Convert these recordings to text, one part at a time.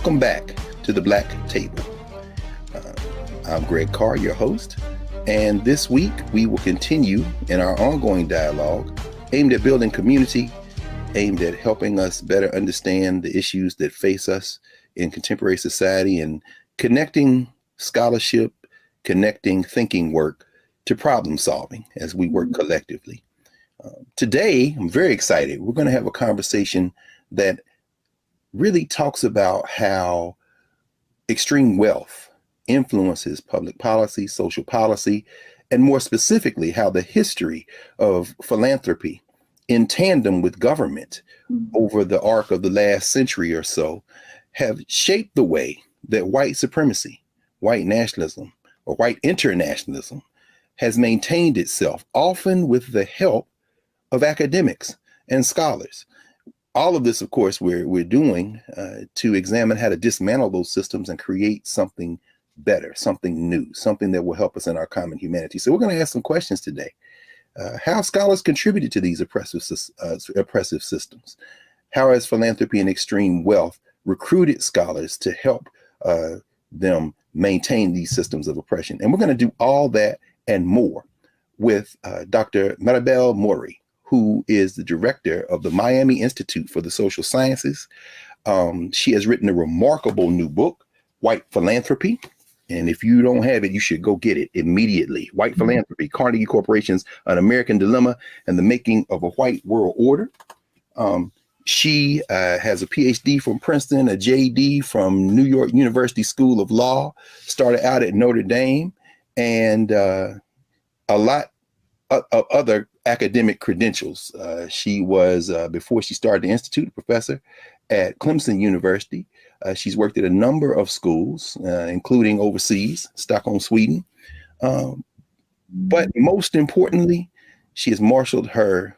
Welcome back to the Black Table. I'm Greg Carr, your host, and this week we will continue in our ongoing dialogue aimed at building community, aimed at helping us better understand the issues that face us in contemporary society and connecting scholarship, connecting thinking work to problem solving as we work collectively. Today, I'm very excited. We're going to have a conversation that really talks about how extreme wealth influences public policy, social policy, and more specifically, how the history of philanthropy in tandem with government over the arc of the last century or so have shaped the way that white supremacy, white nationalism, or white internationalism has maintained itself, often with the help of academics and scholars. All of this, of course, we're doing to examine how to dismantle those systems and create something better, something new, something that will help us in our common humanity. So we're going to ask some questions today. How scholars contributed to these oppressive systems? How has philanthropy and extreme wealth recruited scholars to help them maintain these systems of oppression? And we're going to do all that and more with Dr. Maribel Morey, who is the director of the Miami Institute for the Social Sciences. She has written a remarkable new book, White Philanthropy. And if you don't have it, you should go get it immediately. White Philanthropy, Carnegie Corporation's An American Dilemma and the Making of a White World Order. She has a PhD from Princeton, a JD from New York University School of Law, started out at Notre Dame, and a lot of other academic credentials. She was, before she started the Institute, a professor at Clemson University. She's worked at a number of schools, including overseas, Stockholm, Sweden. But most importantly, she has marshaled her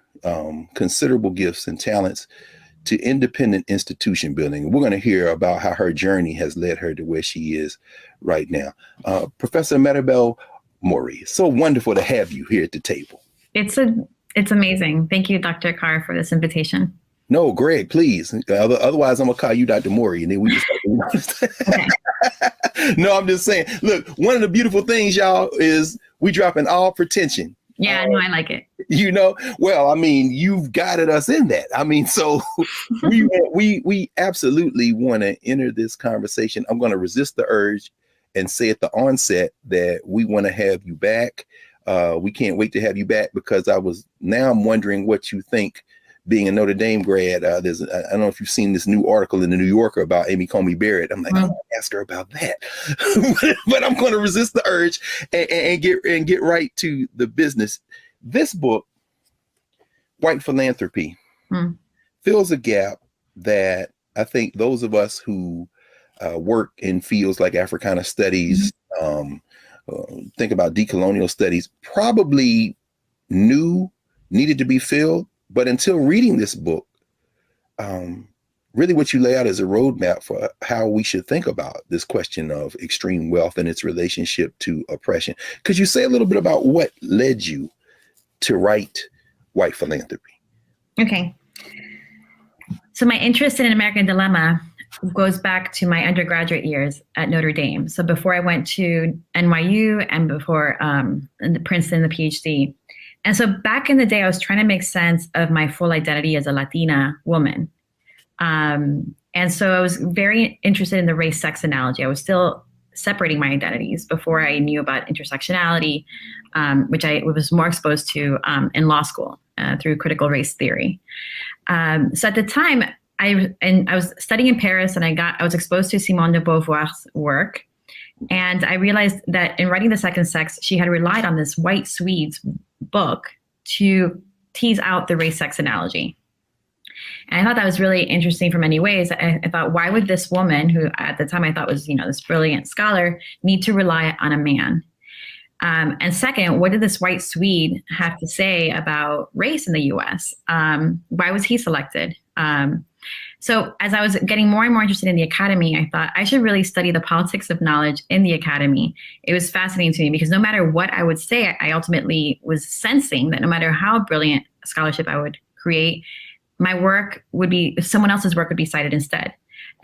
considerable gifts and talents to independent institution building. We're going to hear about how her journey has led her to where she is right now. Professor Maribel Morey, so wonderful to have you here at the table. It's amazing. Thank you, Dr. Carr, for this invitation. No, Greg, please. Otherwise, I'm going to call you Dr. Morey, and then we just okay. No, I'm just saying, look, one of the beautiful things, y'all, is we dropping all pretension. Yeah, no, I like it. You know, well, I mean, you've guided us in that. I mean, so we absolutely want to enter this conversation. I'm going to resist the urge and say at the onset that we want to have you back. We can't wait to have you back because I'm wondering what you think. Being a Notre Dame grad, I don't know if you've seen this new article in the New Yorker about Amy Coney Barrett. I'm like, I'm gonna ask her about that, but I'm going to resist the urge and get right to the business. This book, White Philanthropy, fills a gap that I think those of us who work in fields like Africana studies, think about decolonial studies, probably needed to be filled. But until reading this book, really what you lay out is a roadmap for how we should think about this question of extreme wealth and its relationship to oppression. Could you say a little bit about what led you to write White Philanthropy? Okay. So my interest in An American Dilemma goes back to my undergraduate years at Notre Dame. So before I went to NYU and before Princeton, the PhD. And so back in the day, I was trying to make sense of my full identity as a Latina woman. And so I was very interested in the race-sex analogy. I was still separating my identities before I knew about intersectionality, which I was more exposed to in law school through critical race theory. So at the time, I was studying in Paris, and I was exposed to Simone de Beauvoir's work. And I realized that in writing The Second Sex, she had relied on this white Swede's book to tease out the race-sex analogy. And I thought that was really interesting for many ways. I thought, why would this woman, who at the time I thought was, this brilliant scholar, need to rely on a man? And second, what did this white Swede have to say about race in the U.S.? Why was he selected? So as I was getting more and more interested in the academy, I thought I should really study the politics of knowledge in the academy. It was fascinating to me because no matter what I would say, I ultimately was sensing that no matter how brilliant scholarship I would create, my work would be, someone else's work would be cited instead.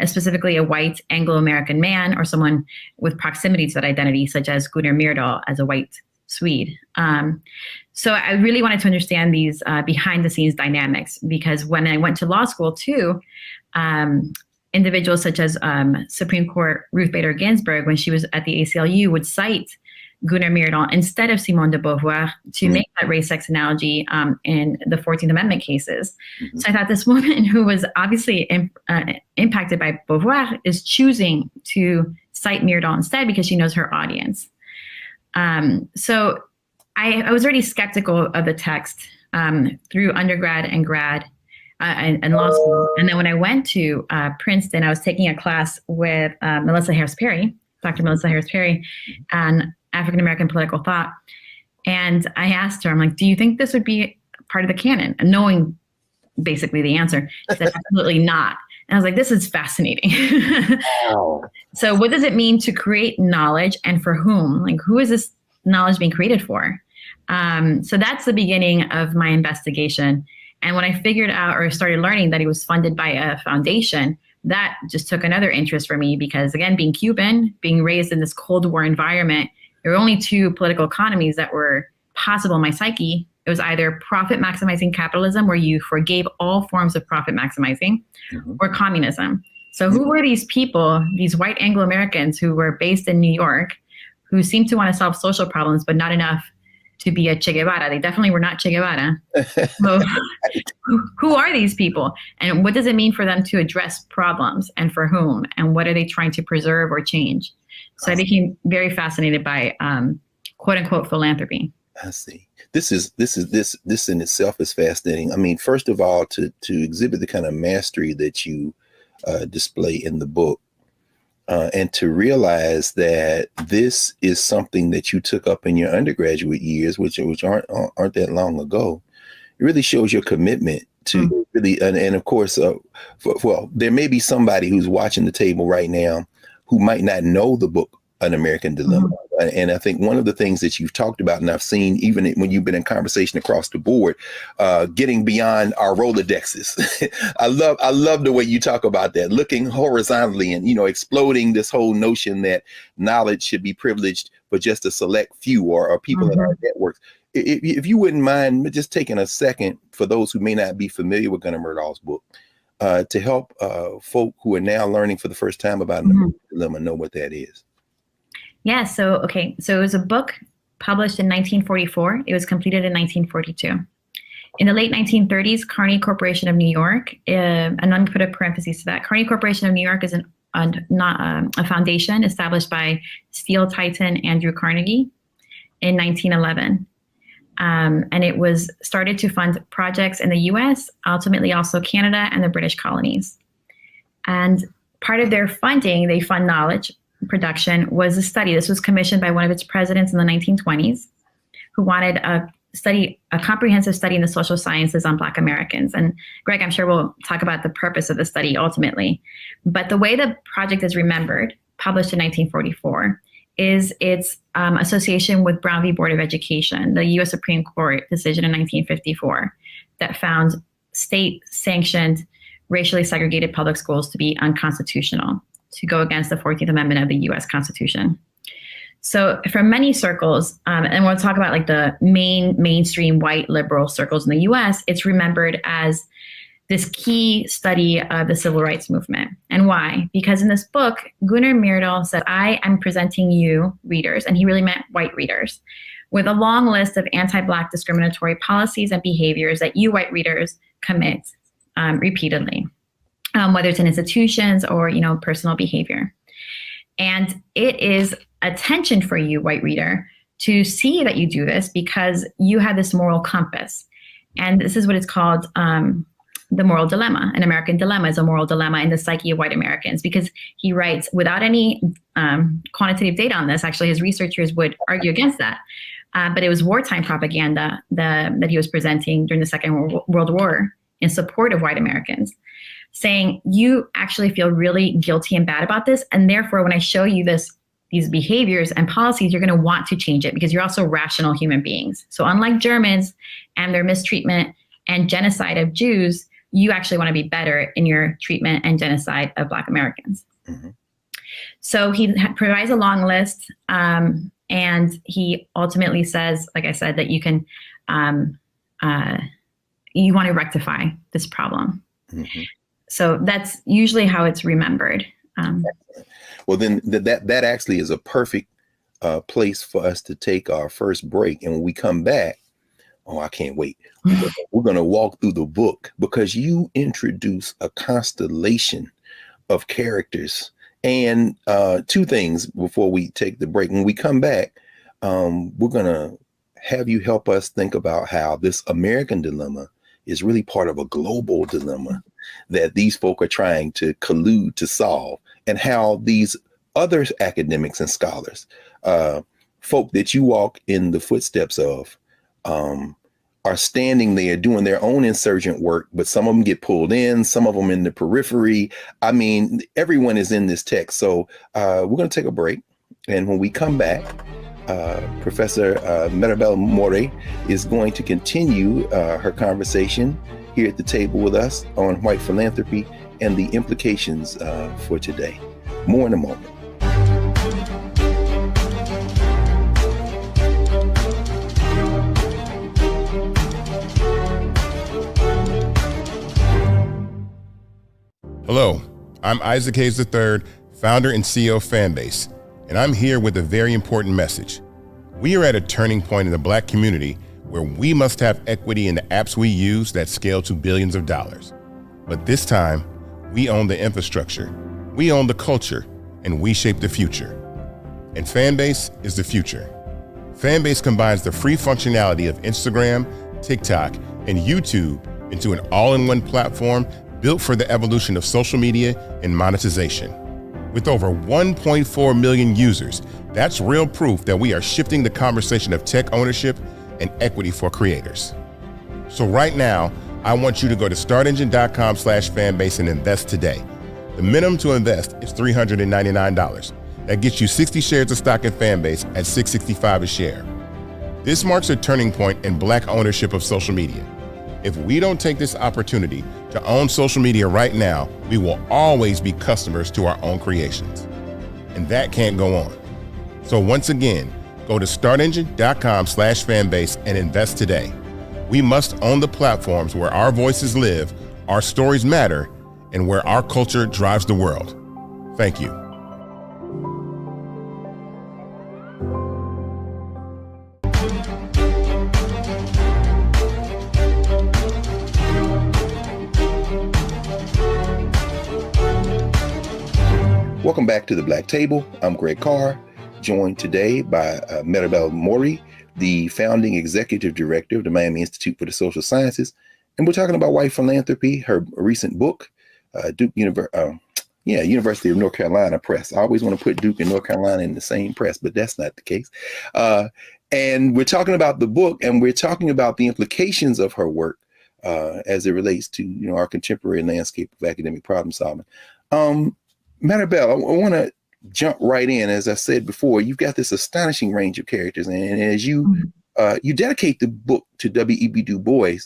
specifically a white Anglo-American man or someone with proximity to that identity, such as Gunnar Myrdal as a white Swede. So I really wanted to understand these behind-the-scenes dynamics, because when I went to law school too, individuals such as Supreme Court Ruth Bader Ginsburg, when she was at the ACLU, would cite Gunnar Myrdal instead of Simone de Beauvoir to make that race-sex analogy in the 14th Amendment cases. Mm-hmm. So I thought this woman who was obviously impacted by Beauvoir is choosing to cite Myrdal instead because she knows her audience. So I was already skeptical of the text through undergrad and grad and law school. And then when I went to Princeton, I was taking a class with Melissa Harris-Perry, Dr. Melissa Harris-Perry, on African-American political thought. And I asked her, I'm like, do you think this would be part of the canon? And knowing basically the answer, she said, absolutely not. And I was like, this is fascinating. Wow. So what does it mean to create knowledge, and for whom? Like, who is this knowledge being created for? So that's the beginning of my investigation. And when I figured out or started learning that he was funded by a foundation, that just took another interest for me, because again, being Cuban, being raised in this Cold War environment, there were only two political economies that were possible in my psyche. It was either profit maximizing capitalism, where you forgave all forms of profit maximizing, or communism. So who were these people, these white Anglo-Americans who were based in New York, who seemed to want to solve social problems, but not enough to be a Che Guevara? They definitely were not Che Guevara. So who are these people? And what does it mean for them to address problems, and for whom? And what are they trying to preserve or change? So I became very fascinated by quote unquote philanthropy. I see. This in itself is fascinating. I mean, first of all, to exhibit the kind of mastery that you display in the book, and to realize that this is something that you took up in your undergraduate years, which aren't that long ago. It really shows your commitment to really, and of course, well, there may be somebody who's watching the table right now who might not know the book, An American Dilemma. And I think one of the things that you've talked about, and I've seen even when you've been in conversation across the board, getting beyond our Rolodexes. I love the way you talk about that, looking horizontally and, exploding this whole notion that knowledge should be privileged for just a select few or people in our networks. If you wouldn't mind just taking a second for those who may not be familiar with Gunnar Myrdal's book, to help folk who are now learning for the first time about An American Dilemma know what that is. Yeah, so it was a book published in 1944. It was completed in 1942. In the late 1930s, Carnegie Corporation of New York, and I'm going to put a parenthesis to that. Carnegie Corporation of New York is a foundation established by steel titan Andrew Carnegie in 1911. And it was started to fund projects in the US, ultimately also Canada and the British colonies. And part of their funding, they fund knowledge production, was a study. This was commissioned by one of its presidents in the 1920s, who wanted a comprehensive study in the social sciences on Black Americans. And Greg, I'm sure we'll talk about the purpose of the study ultimately. But the way the project is remembered, published in 1944, is its association with Brown v. Board of Education, the U.S. Supreme Court decision in 1954 that found state-sanctioned, racially segregated public schools to be unconstitutional, to go against the 14th Amendment of the U.S. Constitution. So from many circles, and we'll talk about like the mainstream white liberal circles in the U.S., it's remembered as this key study of the civil rights movement. And why? Because in this book, Gunnar Myrdal said, I am presenting you, readers, and he really meant white readers, with a long list of anti-Black discriminatory policies and behaviors that you white readers commit repeatedly, whether it's in institutions or, personal behavior. And it is a tension for you, white reader, to see that you do this because you have this moral compass. And this is what it's called, the moral dilemma. An American dilemma is a moral dilemma in the psyche of white Americans, because he writes, without any quantitative data on this, actually his researchers would argue against that. But it was wartime propaganda that he was presenting during the Second World War in support of white Americans, saying, you actually feel really guilty and bad about this. And therefore, when I show you these behaviors and policies, you're going to want to change it because you're also rational human beings. So unlike Germans and their mistreatment and genocide of Jews, you actually want to be better in your treatment and genocide of Black Americans. Mm-hmm. So he provides a long list, and he ultimately says, like I said, that you can, you want to rectify this problem. Mm-hmm. So that's usually how it's remembered. Well, then that actually is a perfect place for us to take our first break. And when we come back, oh, I can't wait. We're going to walk through the book, because you introduce a constellation of characters. And two things before we take the break. When we come back, we're going to have you help us think about how this American dilemma is really part of a global dilemma that these folk are trying to collude to solve, and how these other academics and scholars, folk that you walk in the footsteps of, are standing there doing their own insurgent work, but some of them get pulled in, some of them in the periphery. I mean, everyone is in this text. So we're going to take a break. And when we come back, Professor Maribel Morey is going to continue her conversation here at the table with us on white philanthropy and the implications for today. More in a moment. Hello, I'm Isaac Hayes III, founder and CEO of Fanbase, and I'm here with a very important message. We are at a turning point in the Black community where we must have equity in the apps we use that scale to billions of dollars. But this time, we own the infrastructure, we own the culture, and we shape the future. And Fanbase is the future. Fanbase combines the free functionality of Instagram, TikTok, and YouTube into an all-in-one platform built for the evolution of social media and monetization. With over 1.4 million users, that's real proof that we are shifting the conversation of tech ownership and equity for creators. So right now, I want you to go to startengine.com/fanbase and invest today. The minimum to invest is $399. That gets you 60 shares of stock in Fanbase at $665 a share. This marks a turning point in Black ownership of social media. If we don't take this opportunity to own social media right now, we will always be customers to our own creations. And that can't go on. So once again, go to startengine.com/fanbase and invest today. We must own the platforms where our voices live, our stories matter, and where our culture drives the world. Thank you. Welcome back to the Black Table. I'm Greg Carr, joined today by Maribel Morey, the founding executive director of the Miami Institute for the Social Sciences. And we're talking about white philanthropy, her recent book, University of North Carolina Press. I always want to put Duke and North Carolina in the same press, but that's not the case. And we're talking about the book, and we're talking about the implications of her work as it relates to, our contemporary landscape of academic problem solving. Maribel, I want to jump right in. As I said before, you've got this astonishing range of characters, and as you you dedicate the book to W.E.B. Du Bois,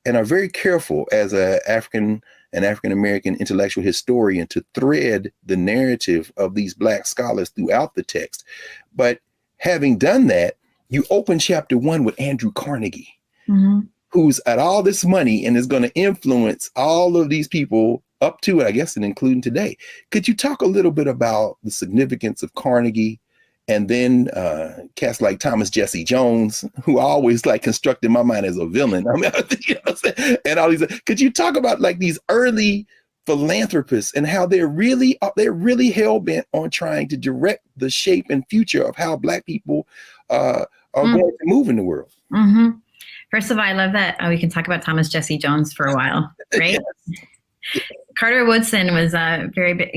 and are very careful as an African American intellectual historian to thread the narrative of these Black scholars throughout the text. But having done that, you open chapter 1 with Andrew Carnegie, who's at all this money and is going to influence all of these people up to, I guess, and including today. Could you talk a little bit about the significance of Carnegie, and then cats like Thomas Jesse Jones, who I always construct in my mind as a villain? I mean, and all these. Could you talk about these early philanthropists and how they're really hell bent on trying to direct the shape and future of how Black people are going to move in the world? First of all, I love that we can talk about Thomas Jesse Jones for a while, right? Yes. Carter Woodson was very big.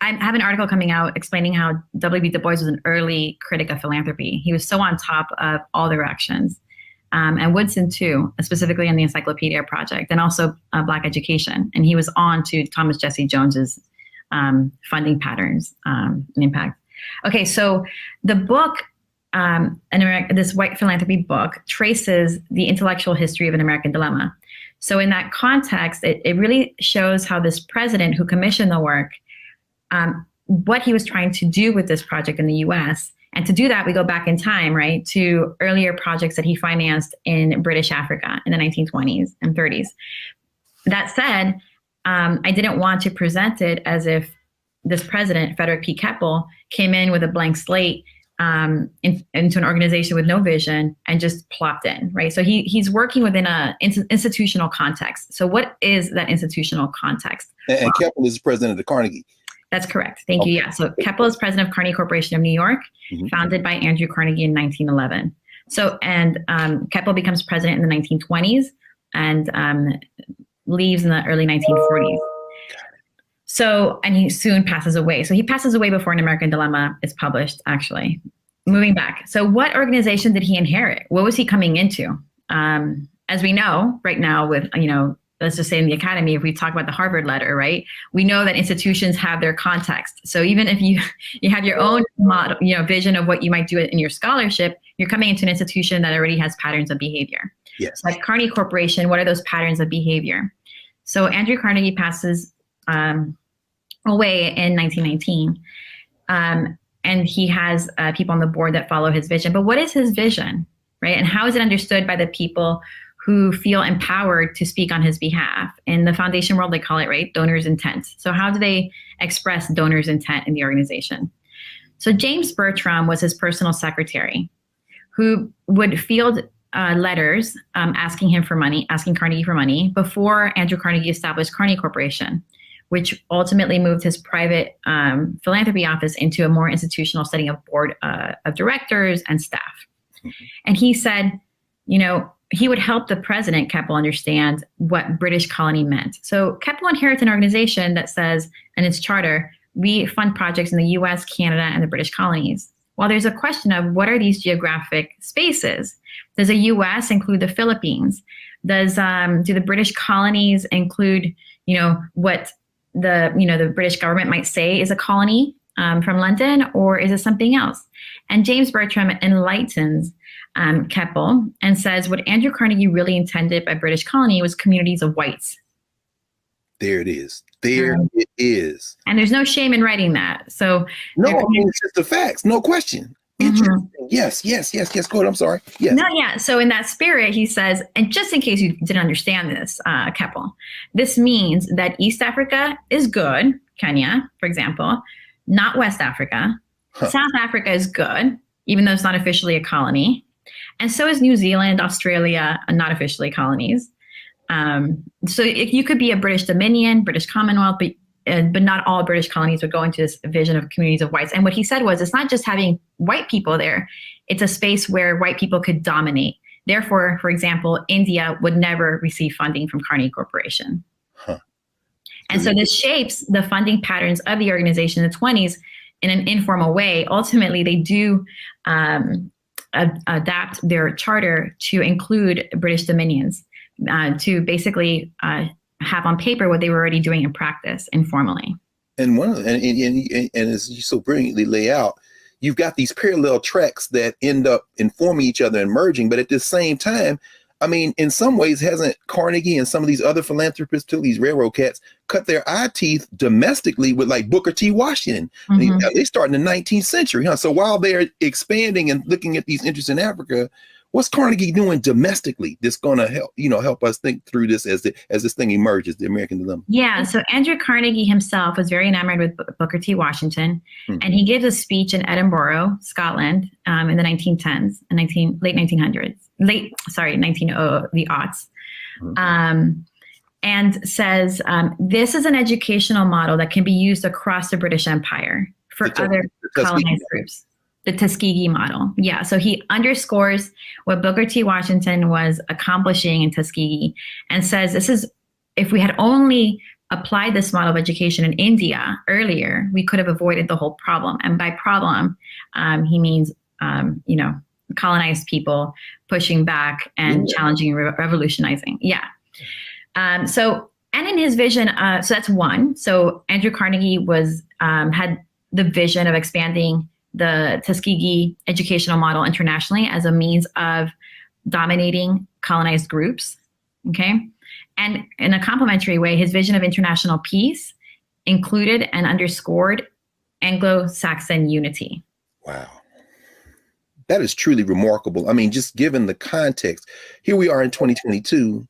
I have an article coming out explaining how W.B. Du Bois was an early critic of philanthropy. He was so on top of all directions. And Woodson too, specifically in the Encyclopedia Project, and also Black education. And he was on to Thomas Jesse Jones's funding patterns and impact. Okay, so the book, this white philanthropy book, traces the intellectual history of an American dilemma. So in that context, it really shows how this president who commissioned the work, what he was trying to do with this project in the US. And to do that, we go back in time, right, to earlier projects that he financed in British Africa in the 1920s and 30s. That said, I didn't want to present it as if this president, Frederick P. Keppel, came in with a blank slate into an organization with no vision and just plopped in, right? So he's working within an institutional context. So what is that institutional context? And Keppel is president of the Carnegie. That's correct. Thank you. Yeah. So Keppel is president of Carnegie Corporation of New York, founded by Andrew Carnegie in 1911. So, and Keppel becomes president in the 1920s and leaves in the early 1940s. So, and he soon passes away. So he passes away before An American Dilemma is published, actually. Moving back. So what organization did he inherit? What was he coming into? As we know right now with, let's just say in the academy, if we talk about the Harvard letter, right? We know that institutions have their context. So even if you have your own model, vision of what you might do in your scholarship, you're coming into an institution that already has patterns of behavior. Yes. Like Carnegie Corporation, what are those patterns of behavior? So Andrew Carnegie passes away in 1919. And he has people on the board that follow his vision. But what is his vision, right? And how is it understood by the people who feel empowered to speak on his behalf? In the foundation world, they call it, right, donor's intent. So how do they express donor's intent in the organization? So James Bertram was his personal secretary who would field letters asking Carnegie for money before Andrew Carnegie established Carnegie Corporation, which ultimately moved his private philanthropy office into a more institutional setting of board of directors and staff. And he said, he would help the president, Keppel, understand what British colony meant. So Keppel inherits an organization that says, in its charter, we fund projects in the US, Canada, and the British colonies. Well, there's a question of what are these geographic spaces? Does the US include the Philippines? Do the British colonies include, what the British government might say is a colony from London, or is it something else? And James Bertram enlightens Keppel and says what Andrew Carnegie really intended by British colony was communities of whites. There it is. It is. And there's no shame in writing that. So it's just the facts. No question. Interesting. Yes. Go ahead. I'm sorry. Yes. No, yeah. So in that spirit, he says, and just in case you didn't understand this, Keppel, this means that East Africa is good, Kenya, for example, not West Africa. South Africa is good, even though it's not officially a colony. And so is New Zealand, Australia, not officially colonies. So you could be a British Dominion, British Commonwealth, but not all British colonies would go into this vision of communities of whites. And what he said was, it's not just having white people there, it's a space where white people could dominate. Therefore, for example, India would never receive funding from Carnegie Corporation. And so this shapes the funding patterns of the organization in the 20s in an informal way. Ultimately, they do adapt their charter to include British dominions, to basically have on paper what they were already doing in practice informally. And and as you so brilliantly lay out, you've got these parallel tracks that end up informing each other and merging. But at the same time, I mean, in some ways, hasn't Carnegie and some of these other philanthropists, too, these railroad cats, cut their eye teeth domestically with like Booker T. Washington? They start in the 19th century, huh? So while they're expanding and looking at these interests in Africa, what's Carnegie doing domestically that's going to help us think through this as this thing emerges, the American Dilemma? Yeah. So Andrew Carnegie himself was very enamored with Booker T. Washington, and he gives a speech in Edinburgh, Scotland, in the 1910s, late 1900s, the aughts, and says this is an educational model that can be used across the British Empire for other colonized groups. The Tuskegee model. Yeah. So he underscores what Booker T. Washington was accomplishing in Tuskegee and says if we had only applied this model of education in India earlier, we could have avoided the whole problem. And by problem, he means, colonized people pushing back and challenging, revolutionizing. Yeah. And in his vision, so that's one. So Andrew Carnegie had the vision of expanding the Tuskegee educational model internationally as a means of dominating colonized groups, okay? And in a complementary way, his vision of international peace included and underscored Anglo-Saxon unity. Wow. That is truly remarkable. I mean, just given the context, here we are in 2022.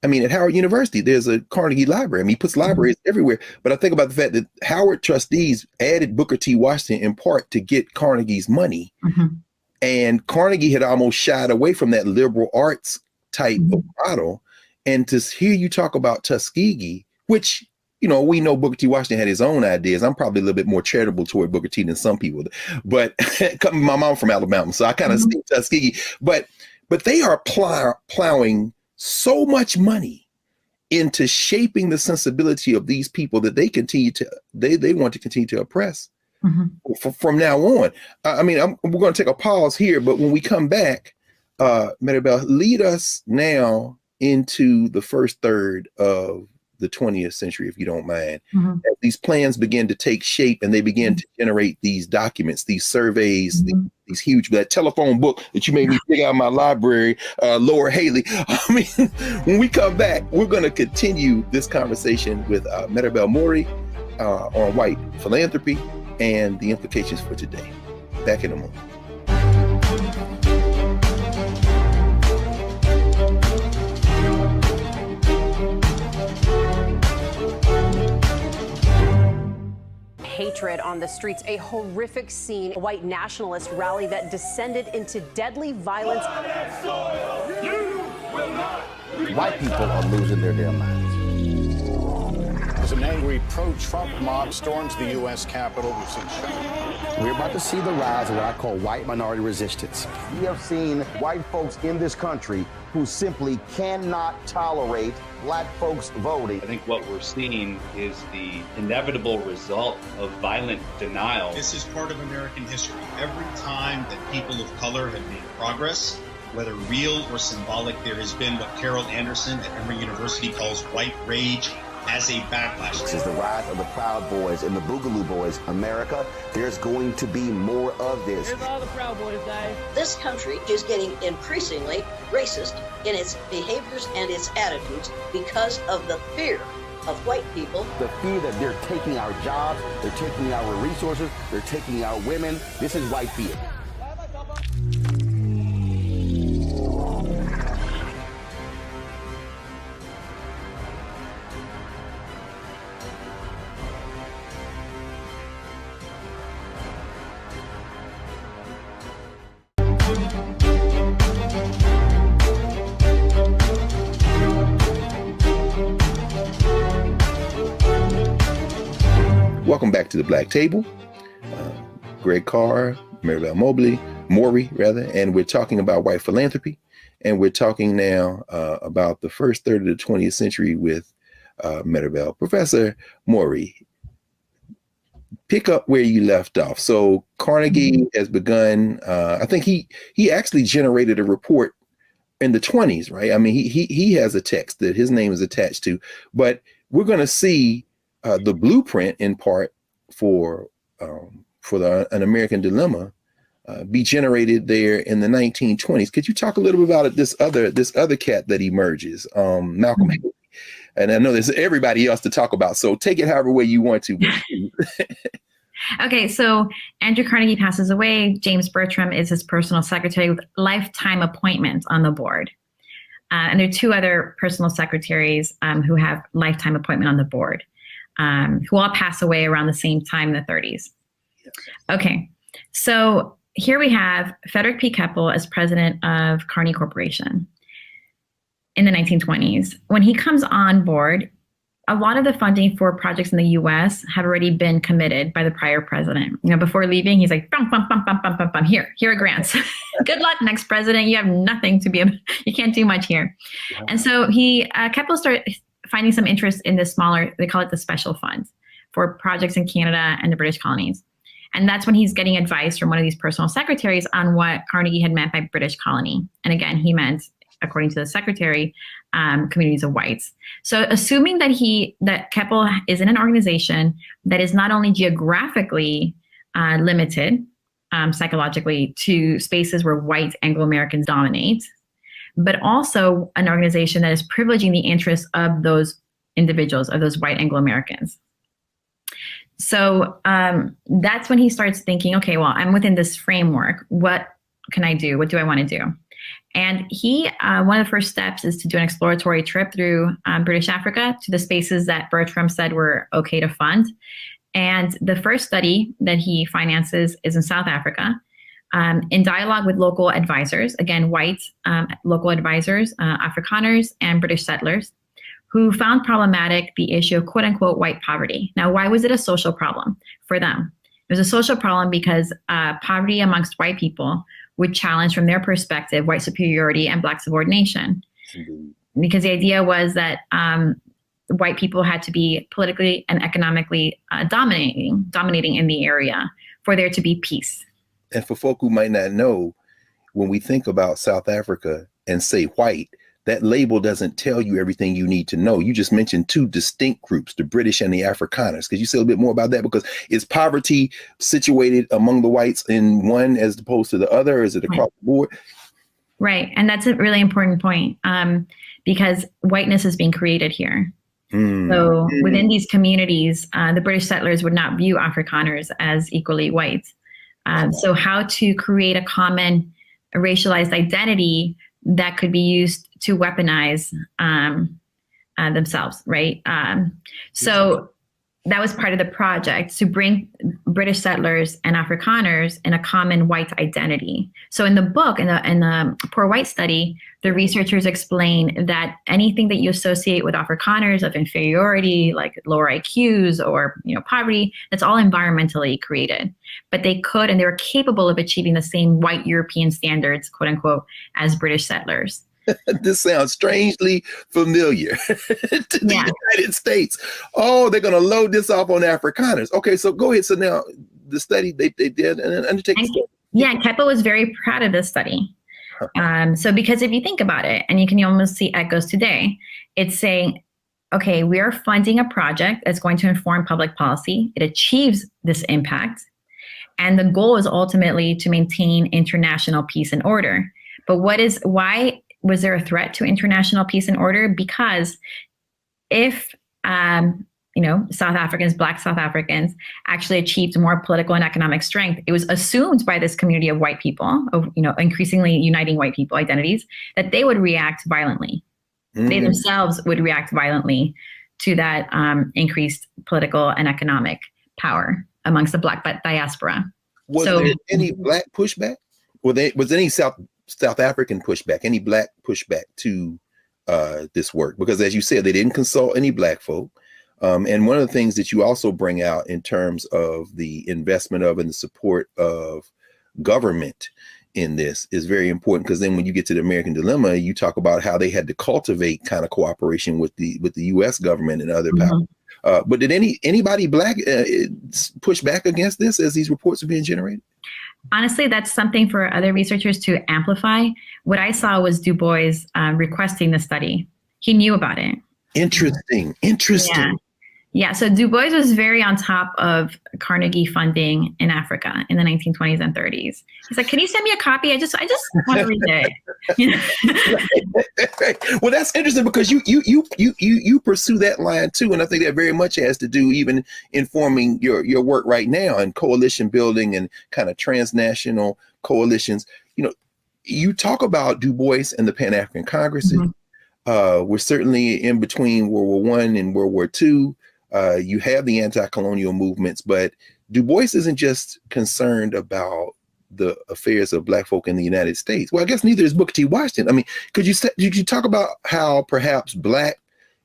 I mean, at Howard University, there's a Carnegie library. I mean, he puts libraries everywhere. But I think about the fact that Howard trustees added Booker T. Washington in part to get Carnegie's money. And Carnegie had almost shied away from that liberal arts type of model. And to hear you talk about Tuskegee, which, you know, we know Booker T. Washington had his own ideas. I'm probably a little bit more charitable toward Booker T than some people, but my mom from Alabama, so I kind of see Tuskegee. But they are plowing so much money into shaping the sensibility of these people that they want to continue to oppress from now on. I mean, we're going to take a pause here, but when we come back, Maribel, lead us now into the first third of the 20th century, if you don't mind. As these plans begin to take shape and they begin to generate these documents, these surveys, these huge, that telephone book that you made me dig out of my library, Laura Haley. I mean, when we come back, we're going to continue this conversation with Maribel Morey on white philanthropy and the implications for today. Back in a moment. Hatred on the streets, a horrific scene, a white nationalist rally that descended into deadly violence. White people are losing their damn minds. As an angry pro-Trump mob storms the U.S. Capitol, we've seen shootings. We're about to see the rise of what I call white minority resistance. We have seen white folks in this country who simply cannot tolerate black folks voting. I think what we're seeing is the inevitable result of violent denial. This is part of American history. Every time that people of color have made progress, whether real or symbolic, there has been what Carol Anderson at Emory University calls white rage as a backlash. This is the rise of the Proud Boys and the Boogaloo Boys. America, there's going to be more of this. Here's all the Proud Boys, guys. This country is getting increasingly racist in its behaviors and its attitudes because of the fear of white people. The fear that they're taking our jobs, they're taking our resources, they're taking our women. This is white fear. Welcome back to the Black Table. Greg Carr, Maribel Morey, and we're talking about white philanthropy. And we're talking now about the first third of the 20th century with Maribel. Professor Morey, pick up where you left off. So Carnegie has begun, I think he actually generated a report in the 20s, right? I mean, he has a text that his name is attached to, but we're going to see the blueprint in part for an American dilemma be generated there in the 1920s. Could you talk a little bit about this other cat that emerges, Malcolm Haley? And I know there's everybody else to talk about, so take it however way you want to. Okay, so Andrew Carnegie passes away. James Bertram is his personal secretary with lifetime appointments on the board. And there are two other personal secretaries who have lifetime appointment on the board. Who all pass away around the same time in the 30s. Okay, so here we have Frederick P. Keppel as president of Carnegie Corporation in the 1920s. When he comes on board, a lot of the funding for projects in the U.S. had already been committed by the prior president. You know, before leaving, he's like, bum, bum, bum, bum, bum, bum, bum. Here are grants. Good luck, next president. You have nothing to be able, you can't do much here. Wow. And so Keppel started finding some interest in the smaller, they call it the special funds for projects in Canada and the British colonies. And that's when he's getting advice from one of these personal secretaries on what Carnegie had meant by British colony. And again, he meant, according to the secretary, communities of whites. So assuming that Keppel is in an organization that is not only geographically limited psychologically to spaces where white Anglo-Americans dominate, but also an organization that is privileging the interests of those individuals, of those white Anglo-Americans. So that's when he starts thinking, okay, well, I'm within this framework. What can I do? What do I want to do? And he, one of the first steps is to do an exploratory trip through British Africa to the spaces that Bertram said were okay to fund. And the first study that he finances is in South Africa, in dialogue with local advisors, again, white local advisors, Afrikaners, and British settlers, who found problematic the issue of quote unquote white poverty. Now, why was it a social problem for them? It was a social problem because poverty amongst white people would challenge, from their perspective, white superiority and Black subordination. Because the idea was that white people had to be politically and economically dominating in the area for there to be peace. And for folk who might not know, when we think about South Africa and say white, that label doesn't tell you everything you need to know. You just mentioned two distinct groups, the British and the Afrikaners. Could you say a little bit more about that? Because is poverty situated among the whites in one as opposed to the other? Or is it across the board? Right. And that's a really important point, because whiteness is being created here. So within these communities, the British settlers would not view Afrikaners as equally white. So how to create a common racialized identity that could be used to weaponize themselves, right? So that was part of the project, to bring British settlers and Afrikaners in a common white identity. So in the book, in the Poor White Study, the researchers explain that anything that you associate with Afrikaners of inferiority, like lower IQs or poverty, that's all environmentally created. But they could, and they were capable of achieving the same white European standards, quote unquote, as British settlers. This sounds strangely familiar to the United States. Oh, they're going to load this off on Afrikaners. Okay, so go ahead. So now the study they did and undertake. Yeah, Kepa was very proud of this study. So because if you think about it, and you can almost see echoes today, it's saying, okay, we are funding a project that's going to inform public policy. It achieves this impact. And the goal is ultimately to maintain international peace and order. But why was there a threat to international peace and order? Because if, South Africans, Black South Africans, actually achieved more political and economic strength, it was assumed by this community of white people, of increasingly uniting white people identities, that they would react violently. They themselves would react violently to that increased political and economic power amongst the Black diaspora. Was there any Black pushback? Was any South African pushback, any Black pushback to this work? Because as you said, they didn't consult any Black folk. And one of the things that you also bring out in terms of the investment of and the support of government in this is very important, because then when you get to the American Dilemma, you talk about how they had to cultivate kind of cooperation with the U.S. government and other powers. But did anybody Black push back against this as these reports are being generated? Honestly, that's something for other researchers to amplify. What I saw was Du Bois requesting the study. He knew about it. Interesting. Yeah, so Du Bois was very on top of Carnegie funding in Africa in the 1920s and 30s. He's like, can you send me a copy? I just want to read it. Well, that's interesting, because you pursue that line too, and I think that very much has to do even informing your work right now and coalition building and kind of transnational coalitions. You talk about Du Bois and the Pan-African Congresses. We're certainly in between World War I and World War II. You have the anti-colonial movements, but Du Bois isn't just concerned about the affairs of Black folk in the United States. Well, I guess neither is Booker T. Washington. I mean, could you talk about how perhaps Black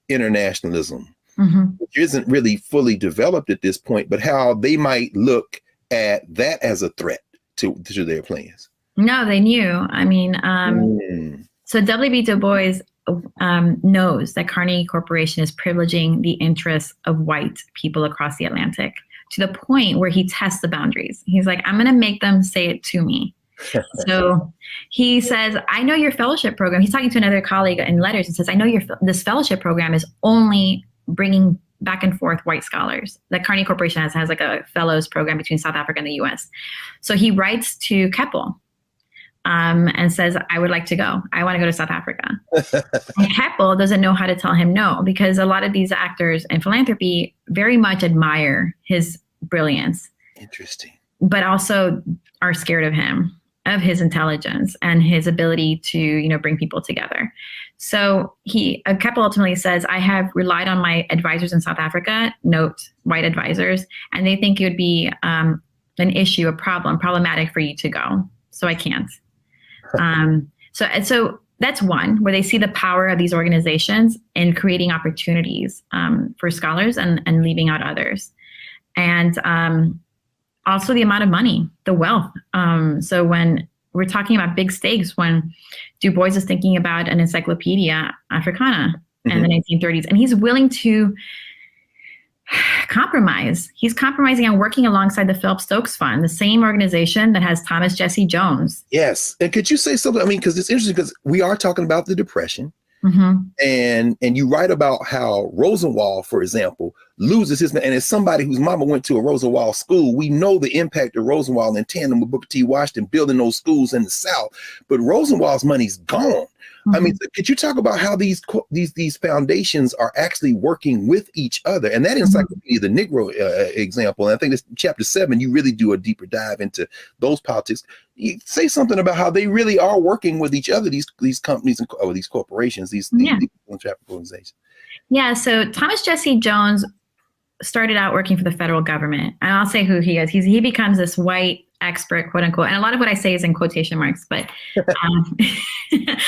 internationalism, which isn't really fully developed at this point, but how they might look at that as a threat to their plans? No, they knew. I mean, so W.B. Du Bois knows that Carnegie Corporation is privileging the interests of white people across the Atlantic, to the point where he tests the boundaries. He's like, I'm going to make them say it to me. So he says, I know your fellowship program. He's talking to another colleague in letters and says, I know this fellowship program is only bringing back and forth white scholars. The Carnegie Corporation has like a fellows program between South Africa and the US. So he writes to Keppel and says, I would like to go. I want to go to South Africa. And Keppel doesn't know how to tell him no, because a lot of these actors in Philanthropy very much admire his brilliance. Interesting. But also are scared of him, of his intelligence and his ability to, bring people together. So Keppel ultimately says, I have relied on my advisors in South Africa, note white advisors, and they think it would be an issue, problematic for you to go. So I can't. So that's one where they see the power of these organizations in creating opportunities for scholars and leaving out others. And also the amount of money, the wealth. So when we're talking about big stakes, when Du Bois is thinking about an Encyclopedia Africana in the 1930s, and he's willing to compromise. He's compromising on working alongside the Philip Stokes Fund, the same organization that has Thomas Jesse Jones. Yes. And could you say something? I mean, because it's interesting, because we are talking about the Depression. And you write about how Rosenwald, for example, loses his, and as somebody whose mama went to a Rosenwald school, we know the impact of Rosenwald in tandem with Booker T. Washington building those schools in the South. But Rosenwald's money's gone. I mean, could you talk about how these foundations are actually working with each other? And that Encyclopedia, the Negro example, and I think it's chapter 7, you really do a deeper dive into those politics. You say something about how they really are working with each other, these companies or these corporations, these philanthropic organizations. Yeah, so Thomas Jesse Jones started out working for the federal government. And I'll say who he is. He becomes this white expert, quote unquote. And a lot of what I say is in quotation marks, but the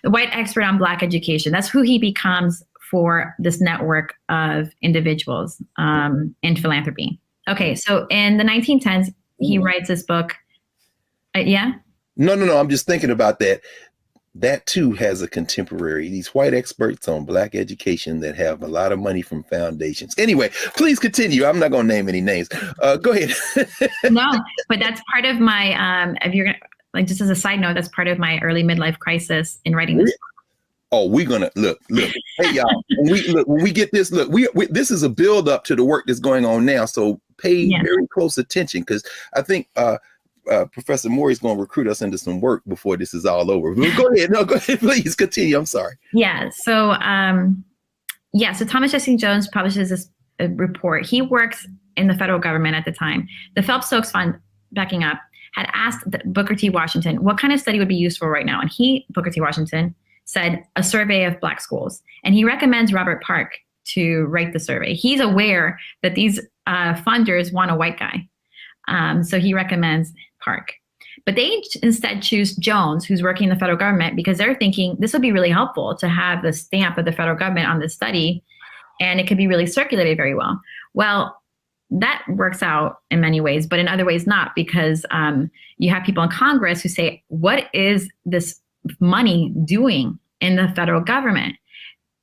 white expert on Black education. That's who he becomes for this network of individuals in philanthropy. Okay, so in the 1910s, he writes this book. Yeah? No. I'm just thinking about that. That too has a contemporary, these white experts on Black education that have a lot of money from foundations. Anyway, please continue. I'm not going to name any names. Go ahead. No, but that's part of my, if you're gonna, like, just as a side note, that's part of my early midlife crisis in writing this book. Oh, we're gonna look. Hey, y'all, when we get this, this is a build up to the work that's going on now. So pay very close attention, because I think Professor Morey is going to recruit us into some work before this is all over. Go ahead, please continue. I'm sorry. Yeah. So, so Thomas Jesse Jones publishes this report. He works in the federal government at the time. The Philip Stokes Fund, backing up, had asked Booker T. Washington what kind of study would be useful right now, and Booker T. Washington, said a survey of Black schools, and he recommends Robert Park to write the survey. He's aware that these funders want a white guy, so he recommends Park. But they instead choose Jones, who's working in the federal government, because they're thinking this would be really helpful to have the stamp of the federal government on this study, and it could be really circulated very well. Well, that works out in many ways, but in other ways not, because you have people in Congress who say, what is this money doing in the federal government?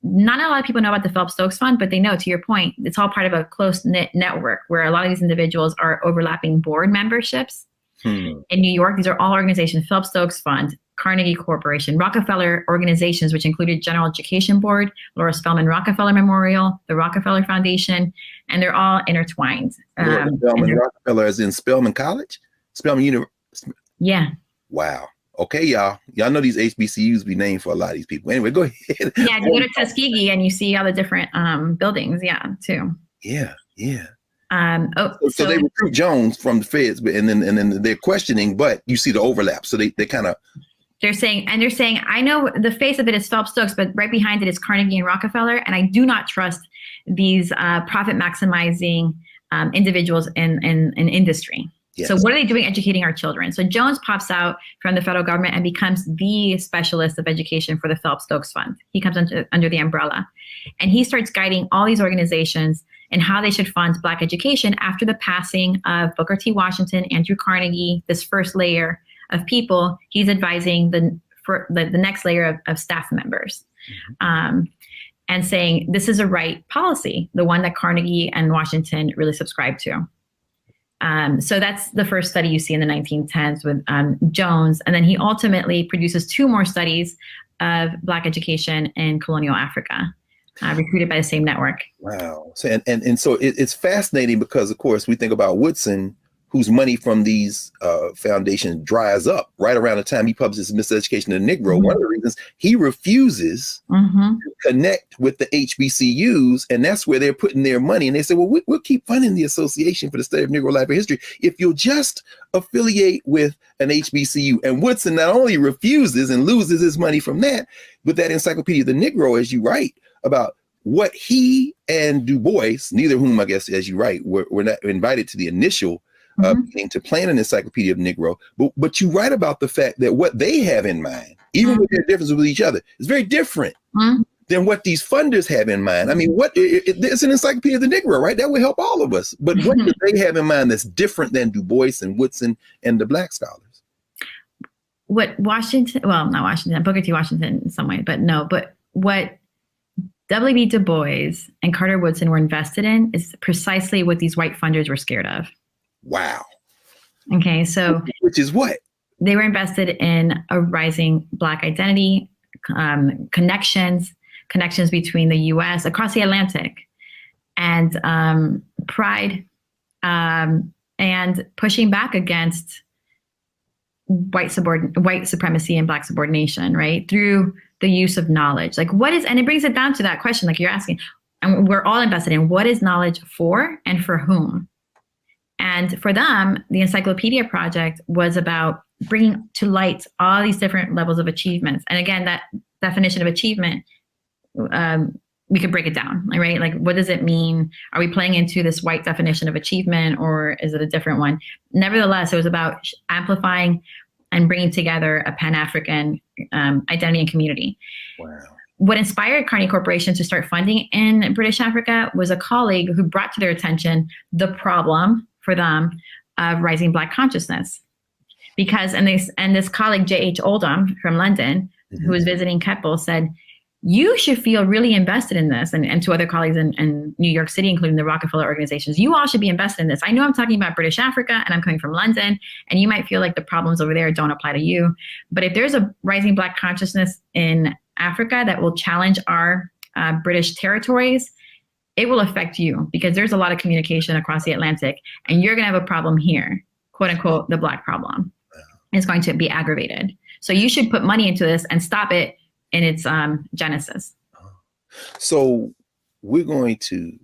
Not a lot of people know about the Philip Stokes Fund, but they know, to your point, it's all part of a close-knit network where a lot of these individuals are overlapping board memberships. In New York, these are all organizations: Philip Stokes Fund, Carnegie Corporation, Rockefeller organizations, which included General Education Board, Laura Spelman Rockefeller Memorial, the Rockefeller Foundation, and they're all intertwined. Spelman Rockefeller as in Spelman College? Spelman University? Yeah. Wow. Okay, y'all know these HBCUs be named for a lot of these people. Anyway, go ahead. Yeah, you go to Tuskegee and you see all the different buildings, too. Yeah. So they recruit Jones from the feds, and then they're questioning, but you see the overlap. So they kind of they're saying, I know the face of it is Philip Stokes, but right behind it is Carnegie and Rockefeller, and I do not trust these profit maximizing individuals in industry. Yes. So what are they doing educating our children? So Jones pops out from the federal government and becomes the specialist of education for the Philip Stokes Fund. He comes under the umbrella, and he starts guiding all these organizations and how they should fund Black education after the passing of Booker T. Washington, Andrew Carnegie, this first layer of people. He's advising the next layer of staff members, and saying this is a right policy, the one that Carnegie and Washington really subscribed to. So that's the first study you see in the 1910s with Jones. And then he ultimately produces 2 more studies of Black education in colonial Africa, recruited by the same network. Wow. So, and so it's fascinating because, of course, we think about Woodson, whose money from these foundations dries up right around the time he publishes Miseducation of the Negro. One of the reasons he refuses to connect with the HBCUs, and that's where they're putting their money. And they say, well, we'll keep funding the Association for the Study of Negro Life and History if you'll just affiliate with an HBCU. And Woodson not only refuses and loses his money from that, but that Encyclopedia of the Negro, as you write about what he and Du Bois, neither of whom, I guess, as you write, were not invited to the initial meeting to plan an Encyclopedia of Negro, but you write about the fact that what they have in mind, even with their differences with each other, is very different than what these funders have in mind. I mean, it's an Encyclopedia of the Negro, right? That would help all of us. But what do they have in mind that's different than Du Bois and Woodson and the Black scholars? What Washington, well, not Washington, Booker T. Washington in some way, but what W.B. Du Bois and Carter Woodson were invested in is precisely what these white funders were scared of. Wow. Okay, so which is what? They were invested in a rising Black identity, connections between the U.S. across the Atlantic, and pride, and pushing back against white supremacy and Black subordination, right? Through the use of knowledge. Like and it brings it down to that question, like you're asking, and we're all invested in what is knowledge for and for whom? And for them, the Encyclopedia Project was about bringing to light all these different levels of achievements. And again, that definition of achievement, we could break it down, right? Like, what does it mean? Are we playing into this white definition of achievement, or is it a different one? Nevertheless, it was about amplifying and bringing together a Pan-African identity and community. Wow. What inspired Carnegie Corporation to start funding in British Africa was a colleague who brought to their attention the problem for them of rising Black consciousness. Because, and this colleague, J.H. Oldham from London, who was visiting Keppel, said, you should feel really invested in this, and to other colleagues in New York City, including the Rockefeller organizations, you all should be invested in this. I know I'm talking about British Africa, and I'm coming from London, and you might feel like the problems over there don't apply to you. But if there's a rising Black consciousness in Africa that will challenge our British territories, it will affect you, because there's a lot of communication across the Atlantic, and you're going to have a problem here, quote unquote, the Black problem. It's going to be aggravated. So you should put money into this and stop it in its genesis. So we're going to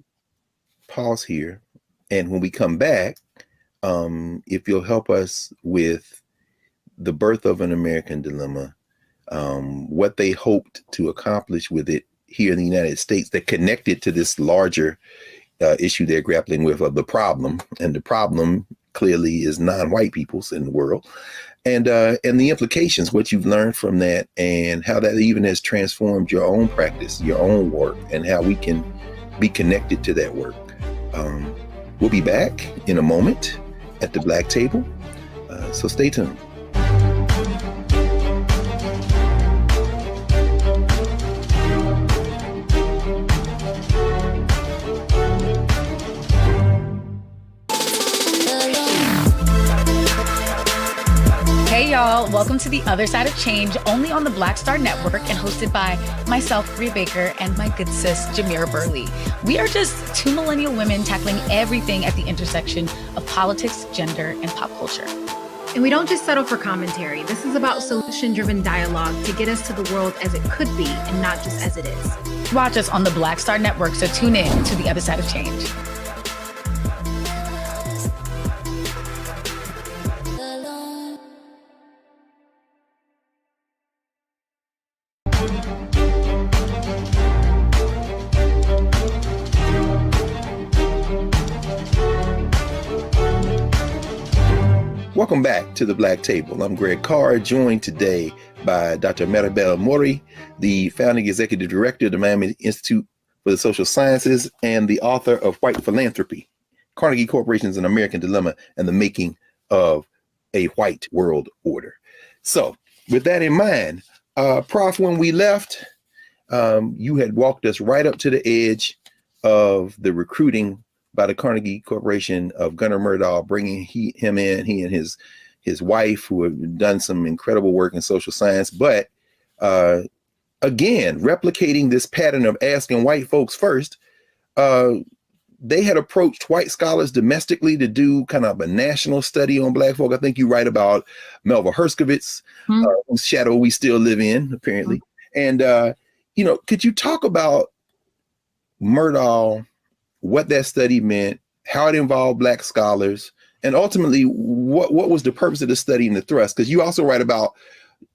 pause here, and when we come back, if you'll help us with the birth of an American dilemma, what they hoped to accomplish with it here in the United States that connected to this larger issue they're grappling with of the problem, and the problem clearly is non-white peoples in the world, and the implications, what you've learned from that, and how that even has transformed your own practice, your own work, and how we can be connected to that work. We'll be back in a moment at the Black Table, so stay tuned. Hey y'all, welcome to The Other Side of Change, only on the Black Star Network and hosted by myself, Bria Baker, and my good sis, Jamira Burley. We are just two millennial women tackling everything at the intersection of politics, gender, and pop culture. And we don't just settle for commentary. This is about solution-driven dialogue to get us to the world as it could be and not just as it is. Watch us on the Black Star Network, so tune in to The Other Side of Change. Welcome back to the Black Table. I'm Greg Carr, joined today by Dr. Maribel Morey, the founding executive director of the Miami Institute for the Social Sciences and the author of White Philanthropy, Carnegie Corporation's An American Dilemma and the Making of a White World Order. So with that in mind, Prof, when we left, you had walked us right up to the edge of the recruiting by the Carnegie Corporation of Gunnar Myrdal, bringing him in, he and his wife, who have done some incredible work in social science, but again, replicating this pattern of asking white folks first, they had approached white scholars domestically to do kind of a national study on Black folk. I think you write about Melva Herskovitz, whose shadow we still live in, apparently. And, could you talk about Myrdal, what that study meant, how it involved Black scholars, and ultimately what was the purpose of the study and the thrust? Because you also write about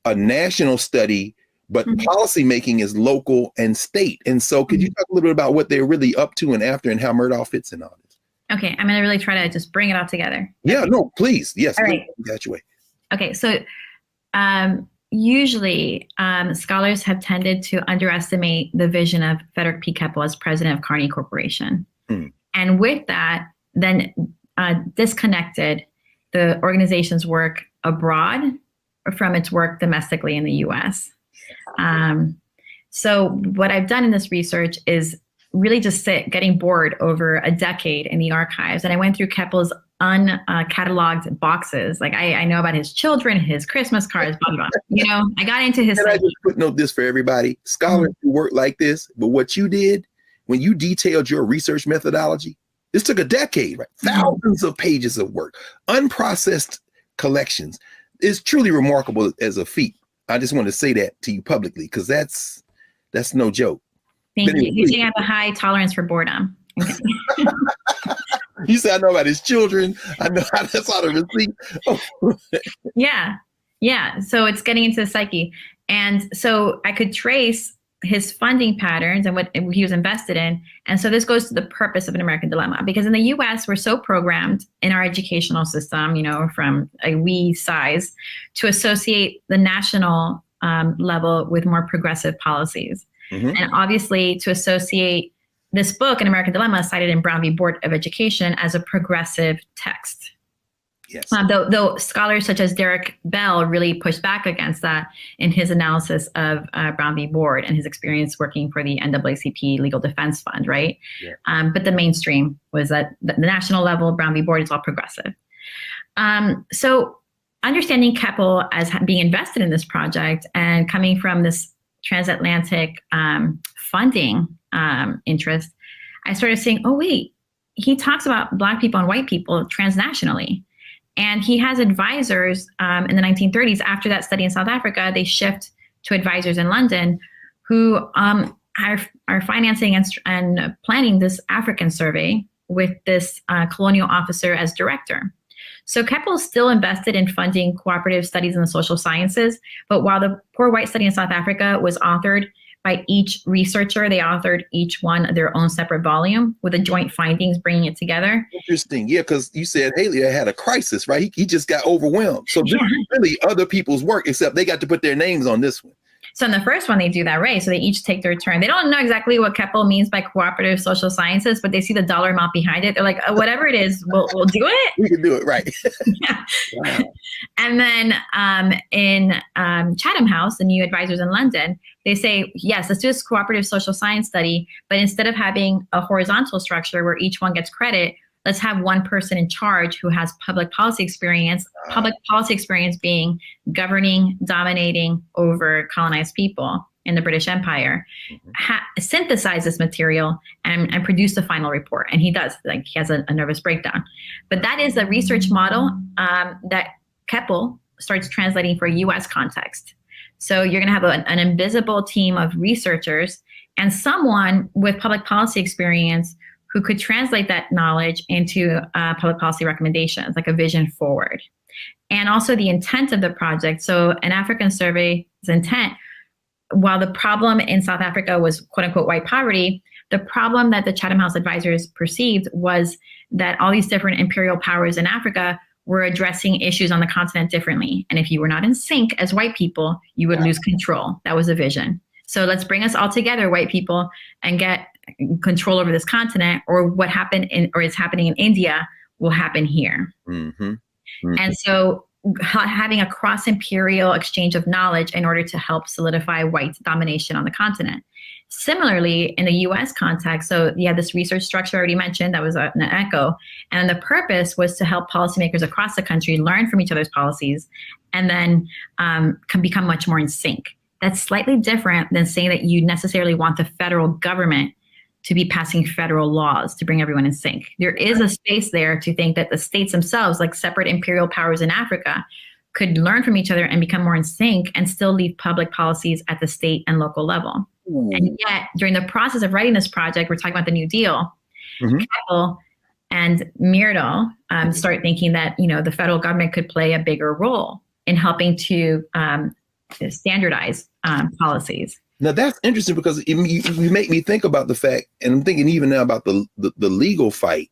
a national study, but policy making is local and state. And so could you talk a little bit about what they're really up to and after and how Myrdal fits in all this? Okay, I'm going to really try to just bring it all together. Yeah, no, please. Yes, all right. Got your way. Okay, so usually scholars have tended to underestimate the vision of Frederick P. Keppel as president of Carnegie Corporation. And with that, then disconnected the organization's work abroad from its work domestically in the US. So what I've done in this research is really just getting bored over a decade in the archives. And I went through Keppel's uncatalogued boxes. Like I know about his children, his Christmas cards, blah, blah, blah. I got into his— Can I just footnote this for everybody? Scholars who work like this, but what you did when you detailed your research methodology, this took a decade, right? Thousands of pages of work, unprocessed collections. It's truly remarkable as a feat. I just want to say that to you publicly, because that's no joke. Thank you. You think I have a high tolerance for boredom. Okay. You said I know about his children. I know how that's out of receipt. Yeah. So it's getting into the psyche. And so I could trace his funding patterns and what he was invested in. And so this goes to the purpose of An American Dilemma, because in the US, we're so programmed in our educational system, from a wee size, to associate the national level with more progressive policies. And obviously to associate this book, An American Dilemma, cited in Brown v. Board of Education, as a progressive text. Yes. Though scholars such as Derek Bell really pushed back against that in his analysis of Brown v. Board and his experience working for the NAACP Legal Defense Fund, right? Yeah. But the mainstream was that the national level, Brown v. Board is all progressive. So understanding Keppel as being invested in this project and coming from this transatlantic funding interest, I started saying, oh, wait, he talks about Black people and white people transnationally. And he has advisors in the 1930s. After that study in South Africa, they shift to advisors in London who are financing and planning this African survey with this colonial officer as director. So Keppel is still invested in funding cooperative studies in the social sciences, but while the Poor White Study in South Africa was authored by each researcher, they authored each one their own separate volume with the joint findings, bringing it together. Interesting. Yeah, because you said Haley had a crisis, right? He just got overwhelmed. So this is really other people's work, except they got to put their names on this one. So in the first one, they do that, right? So they each take their turn. They don't know exactly what Keppel means by cooperative social sciences, but they see the dollar amount behind it. They're like, oh, whatever it is, we'll do it. We can do it, right? Yeah. Wow. And then in Chatham House, the new advisors in London, they say, yes, let's do this cooperative social science study, but instead of having a horizontal structure where each one gets credit, let's have one person in charge who has public policy experience being governing, dominating over colonized people in the British Empire, synthesize this material and produce the final report. And he does, like he has a nervous breakdown. But that is a research model that Keppel starts translating for US context. So you're gonna have an invisible team of researchers and someone with public policy experience who could translate that knowledge into public policy recommendations, like a vision forward. And also the intent of the project. So an African survey's intent, while the problem in South Africa was quote unquote white poverty, the problem that the Chatham House advisors perceived was that all these different imperial powers in Africa were addressing issues on the continent differently. And if you were not in sync as white people, you would lose control. That was a vision. So let's bring us all together, white people, and get control over this continent, or what happened or is happening in India will happen here. And so having a cross-imperial exchange of knowledge in order to help solidify white domination on the continent. Similarly, in the US context, so you have this research structure I already mentioned, that was an echo, and the purpose was to help policymakers across the country learn from each other's policies and then can become much more in sync. That's slightly different than saying that you necessarily want the federal government to be passing federal laws to bring everyone in sync. There is a space there to think that the states themselves, like separate imperial powers in Africa, could learn from each other and become more in sync and still leave public policies at the state and local level. Ooh. And yet, during the process of writing this project, we're talking about the New Deal, Keppel and Myrdal start thinking that, the federal government could play a bigger role in helping to standardize policies. Now that's interesting because you make me think about the fact, and I'm thinking even now about the legal fight.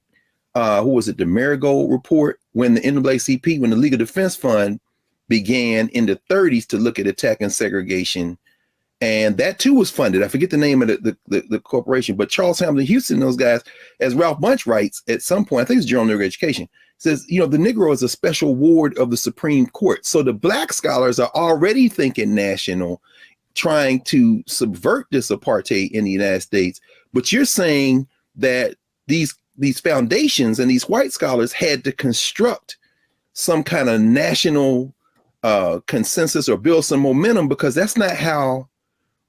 Who was it? The Marigold report, when the NAACP, when the Legal Defense Fund began in the 30s to look at attacking segregation, and that too was funded. I forget the name of the corporation, but Charles Hamilton Houston, those guys, as Ralph Bunche writes at some point, I think it's Journal of Negro Education, says, the Negro is a special ward of the Supreme Court. So the Black scholars are already thinking national, trying to subvert this apartheid in the United States. But you're saying that these foundations and these white scholars had to construct some kind of national consensus or build some momentum, because that's not how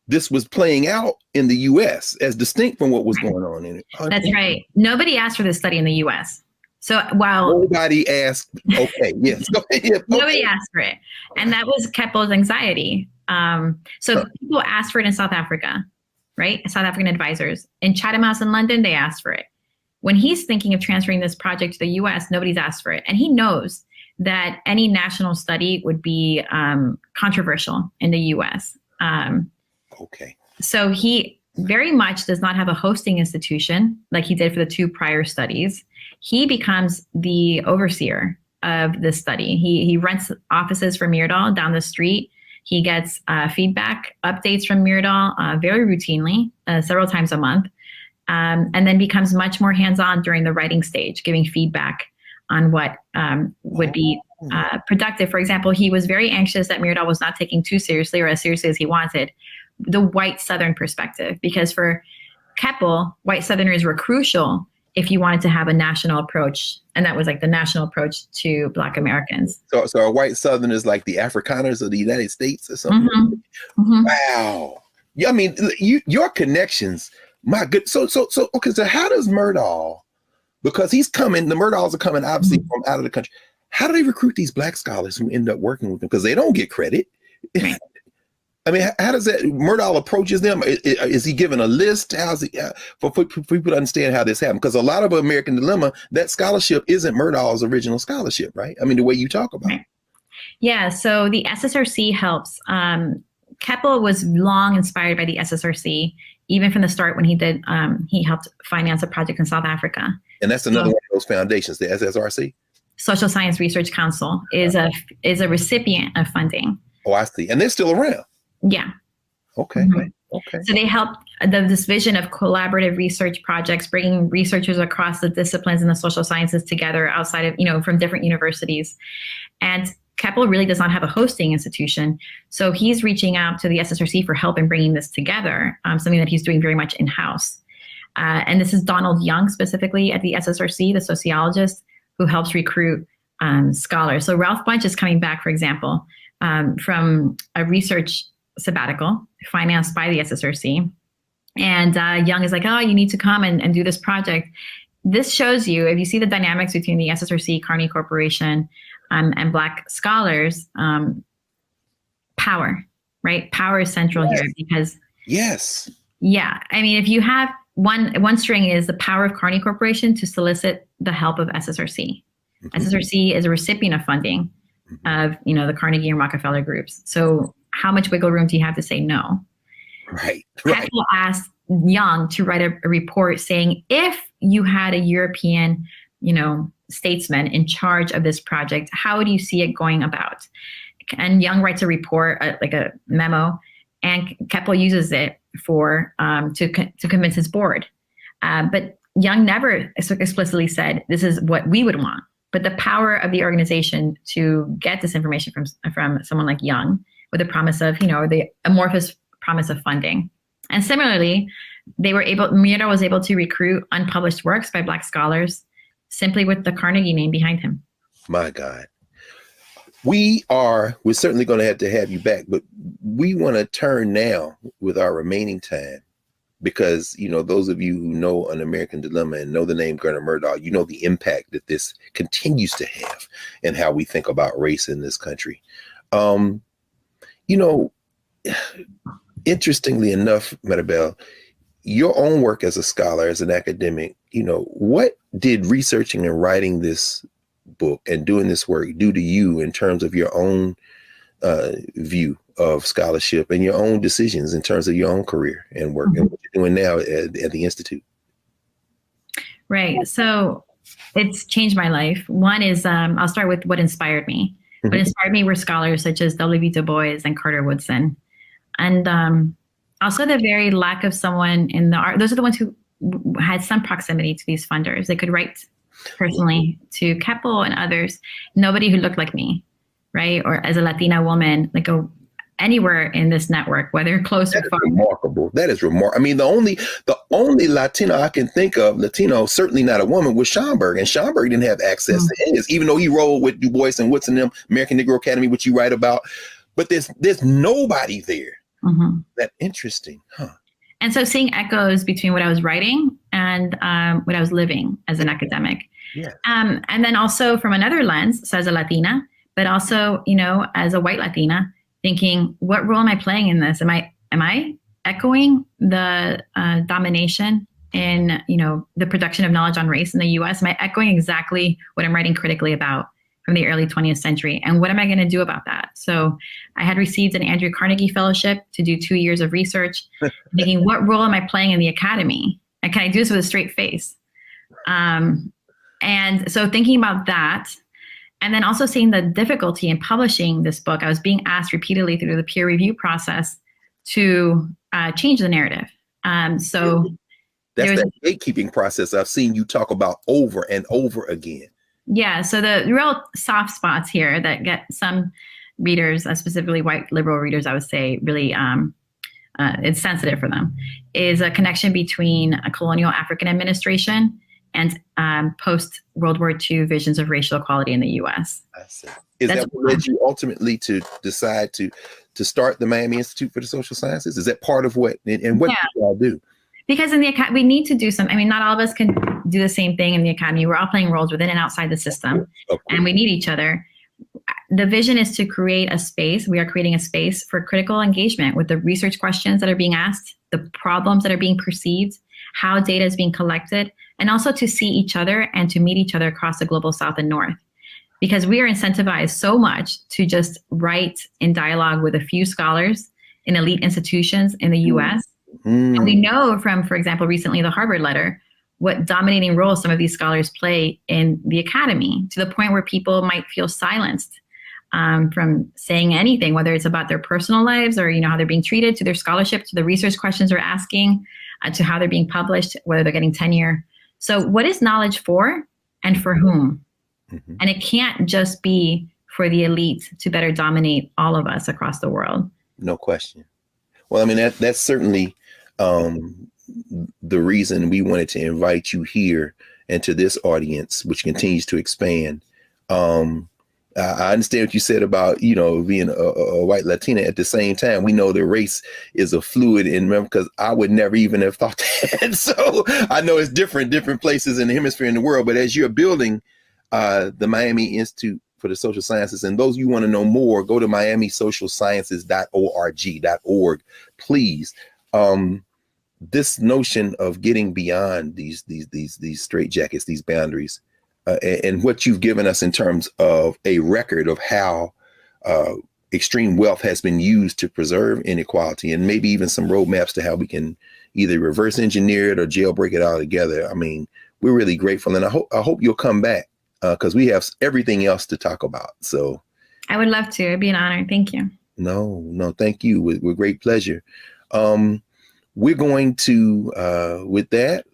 this was playing out in the U.S., as distinct from what was going on in it. That's right. Nobody asked for this study in the U.S. So while nobody asked, okay, yes, go ahead. Nobody asked for it, and that was Keppel's anxiety. So people asked for it in South Africa, right? South African advisors in Chatham House in London, they asked for it. When he's thinking of transferring this project to the U.S., nobody's asked for it, and he knows that any national study would be controversial in the U.S. Okay. So he very much does not have a hosting institution like he did for the two prior studies. He becomes the overseer of the study. He rents offices for Myrdal down the street. He gets feedback updates from Myrdal very routinely, several times a month, and then becomes much more hands-on during the writing stage, giving feedback on what would be productive. For example, he was very anxious that Myrdal was not taking too seriously, or as seriously as he wanted, the white Southern perspective, because for Keppel, white Southerners were crucial if you wanted to have a national approach, and that was like the national approach to Black Americans. So a white Southern is like the Afrikaners of the United States or something? Wow. Yeah, I mean, your connections, my good. So okay, so how does Myrdal, because the Myrdals are coming obviously from out of the country, how do they recruit these Black scholars who end up working with them? Because they don't get credit. I mean, how does that, Myrdal approaches them? Is he given a list? How's he, for people to understand how this happened? Because a lot of American Dilemma, that scholarship isn't Myrdal's original scholarship, right? I mean, the way you talk about it. Yeah, so the SSRC helps. Keppel was long inspired by the SSRC, even from the start when he helped finance a project in South Africa. And that's another one of those foundations, the SSRC? Social Science Research Council is a recipient of funding. Oh, I see. And they're still around. Yeah. Okay. Okay. So they help this vision of collaborative research projects, bringing researchers across the disciplines and the social sciences together outside of, from different universities. And Keppel really does not have a hosting institution. So he's reaching out to the SSRC for help in bringing this together, something that he's doing very much in-house. And this is Donald Young specifically at the SSRC, the sociologist who helps recruit scholars. So Ralph Bunche is coming back, for example, from a research sabbatical financed by the SSRC. And Young is like, oh, you need to come and do this project. This shows you, if you see the dynamics between the SSRC, Carnegie Corporation, and Black scholars, power, right? Power is central here because... Yes. Yeah. I mean, if you have one string is the power of Carnegie Corporation to solicit the help of SSRC. SSRC is a recipient of funding of, the Carnegie and Rockefeller groups. So how much wiggle room do you have to say no? Right. Keppel asked Young to write a report saying, if you had a European, statesman in charge of this project, how would you see it going about? And Young writes a report, like a memo, and Keppel uses it for to convince his board. But Young never explicitly said, this is what we would want. But the power of the organization to get this information from someone like Young, with the promise of, the amorphous promise of funding. And similarly, Myrdal was able to recruit unpublished works by Black scholars simply with the Carnegie name behind him. My God. We're certainly going to have you back, but we want to turn now with our remaining time because, you know, those of you who know An American Dilemma and know the name Gunnar Myrdal, you know the impact that this continues to have and how we think about race in this country. You know, interestingly enough, Maribel, your own work as a scholar, as an academic, you know, what did researching and writing this book and doing this work do to you in terms of your own view of scholarship and your own decisions in terms of your own career and work and what you're doing now at the Institute? Right. So it's changed my life. One is, I'll start with what inspired me. What inspired me were scholars such as W. Du Bois and Carter Woodson. And also the very lack of someone in the art. Those are the ones who had some proximity to these funders. They could write personally to Keppel and others. Nobody who looked like me, right? Or as a Latina woman, like anywhere in this network, whether close or far. Remarkable. That is remarkable. I mean, the only Latino I can think of, Latino, certainly not a woman, was Schomburg. And Schomburg didn't have access to his, even though he rolled with Du Bois and Woodson, them, American Negro Academy, which you write about. But there's nobody there. That interesting, huh? And so seeing echoes between what I was writing and what I was living as an academic. Yeah. And then also from another lens, so as a Latina, but also, you know, as a white Latina, thinking, what role am I playing in this? Am I echoing the domination in, you know, the production of knowledge on race in the US? Am I echoing exactly what I'm writing critically about from the early 20th century? And what am I going to do about that? So I had received an Andrew Carnegie Fellowship to do 2 years of research, thinking, what role am I playing in the academy? And can I do this with a straight face? And so thinking about that, and then also seeing the difficulty in publishing this book, I was being asked repeatedly through the peer review process to change the narrative. So that's that gatekeeping process I've seen you talk about over and over again. Yeah, so the real soft spots here that get some readers, specifically white liberal readers, I would say, really it's sensitive for them, is a connection between a colonial African administration and post-World War II visions of racial equality in the U.S. I see. Is that what led you ultimately to decide to start the Miami Institute for the Social Sciences? Is that part of what, and what do you all do? Because in the we need to do something. I mean, not all of us can do the same thing in the academy. We're all playing roles within and outside the system, and we need each other. The vision is to create a space. We are creating a space for critical engagement with the research questions that are being asked, the problems that are being perceived, how data is being collected, and also to see each other and to meet each other across the global South and North. Because we are incentivized so much to just write in dialogue with a few scholars in elite institutions in the US. And we know from, for example, recently the Harvard letter, what dominating role some of these scholars play in the academy, to the point where people might feel silenced from saying anything, whether it's about their personal lives or, you know, how they're being treated, to their scholarship, to the research questions they're asking, to how they're being published, whether they're getting tenure. So what is knowledge for and for whom? And it can't just be for the elite to better dominate all of us across the world. No question. Well, I mean, that's certainly the reason we wanted to invite you here and to this audience, which continues to expand. I understand what you said about, you know, being a white Latina. At the same time, we know that race is a fluid, and remember, because I would never even have thought that. So I know it's different places in the hemisphere in the world. But as you're building the Miami Institute for the Social Sciences, and those you want to know more, go to miamisocialsciences.org, please. This notion of getting beyond these straitjackets, these boundaries, and what you've given us in terms of a record of how extreme wealth has been used to preserve inequality, and maybe even some roadmaps to how we can either reverse engineer it or jailbreak it all together. I mean, we're really grateful, and I hope you'll come back because we have everything else to talk about. So I would love to. It'd be an honor. Thank you. No, thank you. With great pleasure. We're going to, with that,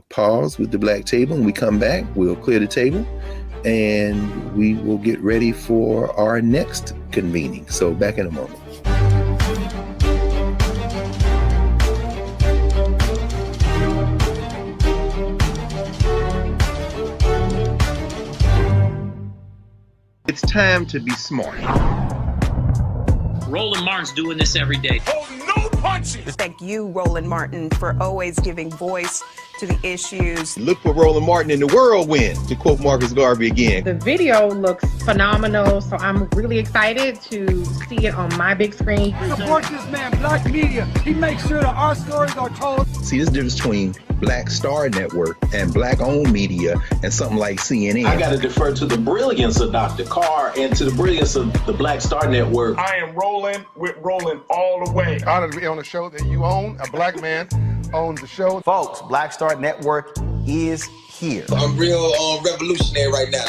pause with the black table. When we come back, we'll clear the table and we will get ready for our next convening. So back in a moment. It's time to be smart. Roland Martin's doing this every day. Oh, no! punches. Thank you, Roland Martin, for always giving voice to the issues. Look for Roland Martin in the whirlwind, to quote Marcus Garvey again. The video looks phenomenal, so I'm really excited to see it on my big screen. Support this man, Black Media. He makes sure that our stories are told. See, this difference between Black Star Network and Black-owned media and something like CNN. I got to defer to the brilliance of Dr. Carr and to the brilliance of the Black Star Network. I am rolling with Roland all the way. Honored to be on a show that you own. A black man owns the show. Folks, Black Star Network is here. I'm real revolutionary right now.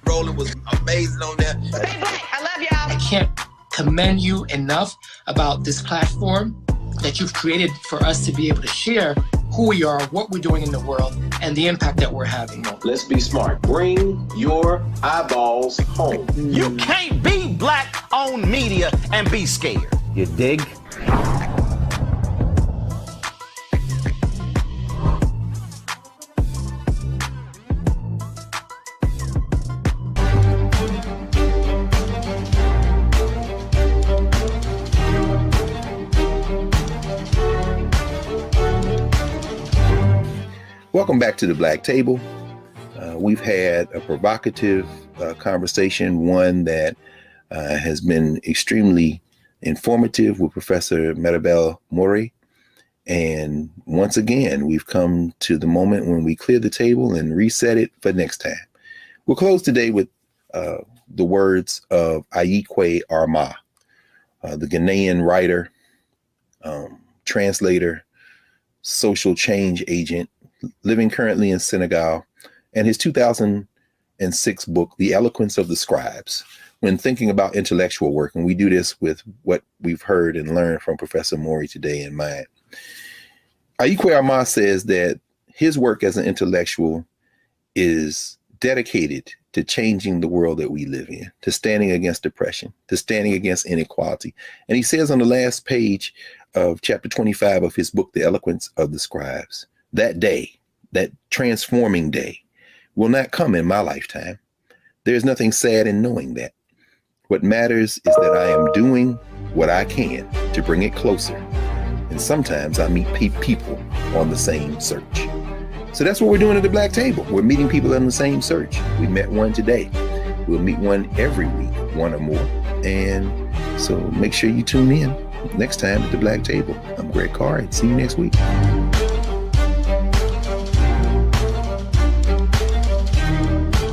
Roland was amazing on that. Stay black. I love y'all. I can't commend you enough about this platform that you've created for us to be able to share who we are, what we're doing in the world, and the impact that we're having. Let's be smart. Bring your eyeballs home. You can't be Black-owned media and be scared. You dig? Welcome back to the Black Table. We've had a provocative conversation, one that has been extremely informative with Professor Maribel Morey. And once again, we've come to the moment when we clear the table and reset it for next time. We'll close today with the words of Ayikwe Armah, the Ghanaian writer, translator, social change agent, living currently in Senegal, and his 2006 book, The Eloquence of the Scribes, when thinking about intellectual work. And we do this with what we've heard and learned from Professor Morey today in mind. Ayikwe Armah says that his work as an intellectual is dedicated to changing the world that we live in, to standing against depression, to standing against inequality. And he says on the last page of chapter 25 of his book, The Eloquence of the Scribes, that day, that transforming day, will not come in my lifetime. There's nothing sad in knowing that. What matters is that I am doing what I can to bring it closer. And sometimes I meet people on the same search. So that's what we're doing at the Black Table. We're meeting people on the same search. We met one today. We'll meet one every week, one or more. And so make sure you tune in next time at the Black Table. I'm Greg Carr, and see you next week.